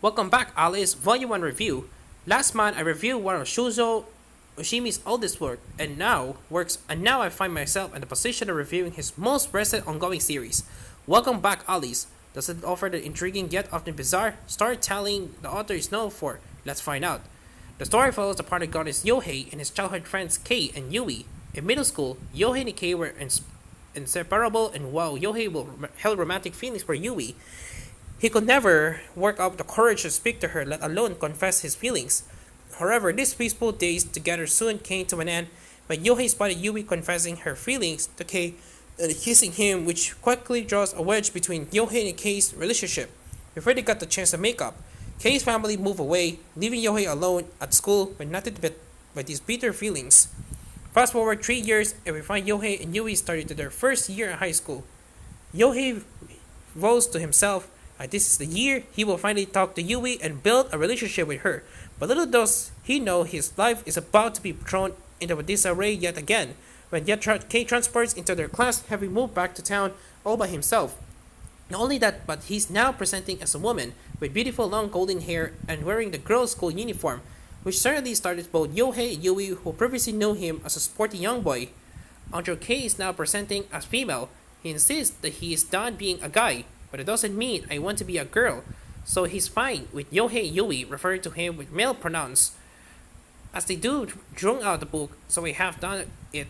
Welcome back, Alice. Volume 1 review. Last month, I reviewed one of Shuzo Oshimi's oldest work, and now I find myself in the position of reviewing his most recent ongoing series. Welcome back, Alice. Does it offer the intriguing yet often bizarre storytelling the author is known for? Let's find out. The story follows the protagonist Yohei and his childhood friends Kei and Yui. In middle school, Yohei and Kei were inseparable, and while held romantic feelings for Yui, he could never work up the courage to speak to her, let alone confess his feelings. However, these peaceful days together soon came to an end when Yohei spotted Yui confessing her feelings to Kei and kissing him, which quickly draws a wedge between Yohei and Kei's relationship. Before they got the chance to make up, Kei's family moved away, leaving Yohei alone at school with nothing but these bitter feelings. Fast forward 3 years, and we find Yohei and Yui started their first year in high school. Yohei vows to himself this is the year he will finally talk to Yui and build a relationship with her. But little does he know his life is about to be thrown into a disarray yet again when Kei transports into their class, having moved back to town all by himself. Not only that, but he's now presenting as a woman with beautiful long golden hair and wearing the girls' school uniform, which certainly started both Yohei and Yui, who previously knew him as a sporty young boy. Andrew Kei is now presenting as female. He insists that he is done being a guy, but it doesn't mean I want to be a girl, so he's fine with Yohei and Yui referring to him with male pronouns. As they do throughout the book, so we have done it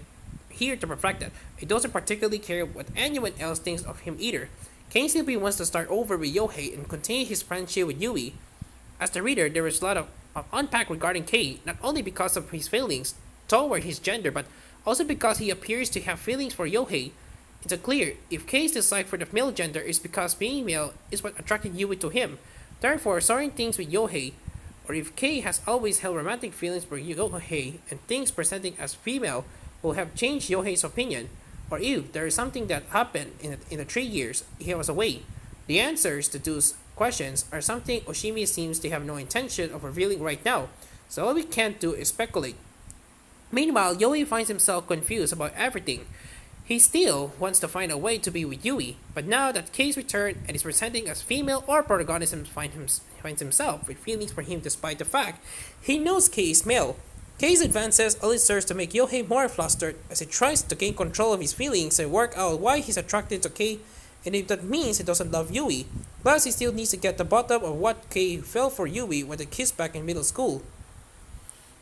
here to reflect that. He doesn't particularly care what anyone else thinks of him either. Kei simply wants to start over with Yohei and continue his friendship with Yui. As the reader, there is a lot of unpack regarding Kei, not only because of his feelings toward his gender, but also because he appears to have feelings for Yohei. It's clear if Kei's dislike for the male gender is because being male is what attracted Yui to him. Therefore, starting things with Yohei, or if Kei has always held romantic feelings for Yohei and things presenting as female will have changed Yohei's opinion, or if there is something that happened in the 3 years he was away. The answers to those questions are something Oshimi seems to have no intention of revealing right now, so all we can't do is speculate. Meanwhile, Yui finds himself confused about everything. He still wants to find a way to be with Yui, but now that Kei's returned and is presenting as female, our protagonist finds himself with feelings for him despite the fact he knows Kei is male. Kei's advances only serves to make Yohei more flustered as he tries to gain control of his feelings and work out why he's attracted to Kei, and if that means he doesn't love Yui. Plus, he still needs to get the bottom of what Kei felt for Yui when they kissed back in middle school.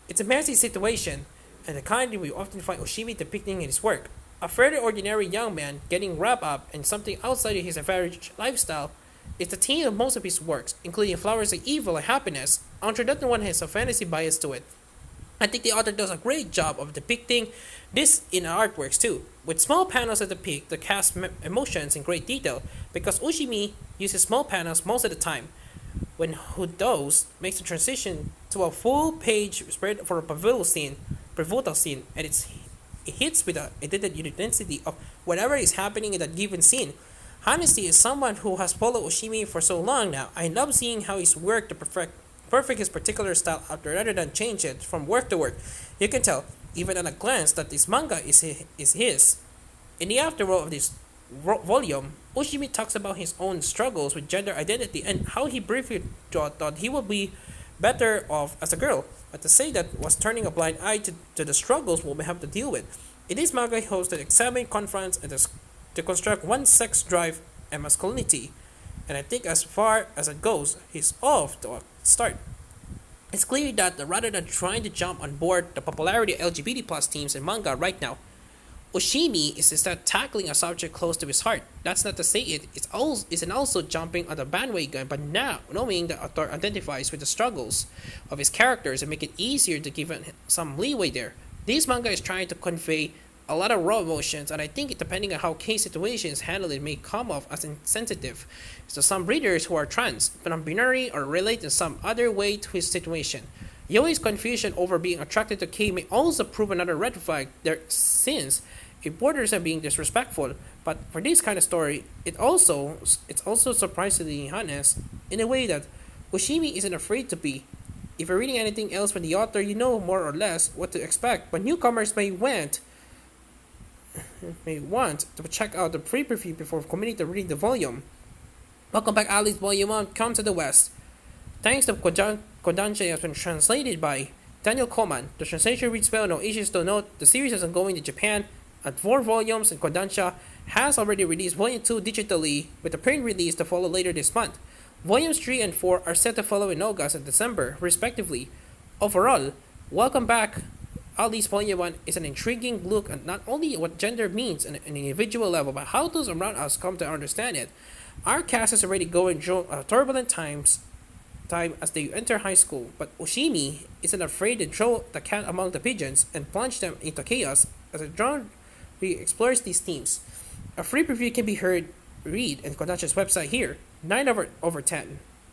It's a messy situation, and the kind we often find Oshimi depicting in his work. A fairly ordinary young man getting wrapped up in something outside of his average lifestyle is the theme of most of his works, including Flowers of Evil and Happiness. Andre that one has a fantasy bias to it. I think the author does a great job of depicting this in artworks too, with small panels that depict the cast emotions in great detail, because Oshimi uses small panels most of the time. When who does makes the transition to a full page spread for a pivotal scene, and it hits with the intensity of whatever is happening in that given scene. Honestly, as someone who has followed Oshimi for so long now, I love seeing how he's worked to perfect his particular style after rather than change it from work to work. You can tell, even at a glance, that this manga is his. In the afterword of this volume, Oshimi talks about his own struggles with gender identity and how he briefly thought he would be better off as a girl, but to say that was turning a blind eye to the struggles we'll have to deal with. In this manga, he hosts to examine, confronts, and to construct one's sex drive and masculinity. And I think as far as it goes, he's off to a start. It's clear that rather than trying to jump on board the popularity of LGBT plus themes in manga right now, Oshimi is instead tackling a subject close to his heart. That's not to say it isn't also jumping on the bandwagon, but now knowing the author identifies with the struggles of his characters and make it easier to give some leeway there. This manga is trying to convey a lot of raw emotions, and I think depending on how Kei's situation is handled, it may come off as insensitive to some readers who are trans, non-binary, or relate in some other way to his situation. Yoi's confusion over being attracted to Kei may also prove another red flag there, since it borders on being disrespectful. But for this kind of story, it's also surprisingly honest in a way that Oshimi isn't afraid to be. If you're reading anything else from the author, you know more or less what to expect, but newcomers may want to check out the pre-preview before committing to reading the volume. Welcome back, Alice Volume 1, Come to the West. Thanks to Kodansha has been translated by Daniel Coleman. The translation reads well, no issues to note. The series is ongoing in Japan at 4 volumes, and Kodansha has already released Volume 2 digitally, with a print release to follow later this month. Volumes 3 and 4 are set to follow in August and December, respectively. Overall, welcome back. Alice Volume 1 is an intriguing look at not only what gender means on an individual level, but how those around us come to understand it. Our cast is already going through turbulent time as they enter high school, but Oshimi isn't afraid to throw the cat among the pigeons and plunge them into chaos as the genre explores these themes. A free preview can be read on Kodansha's website here. 9 over 10.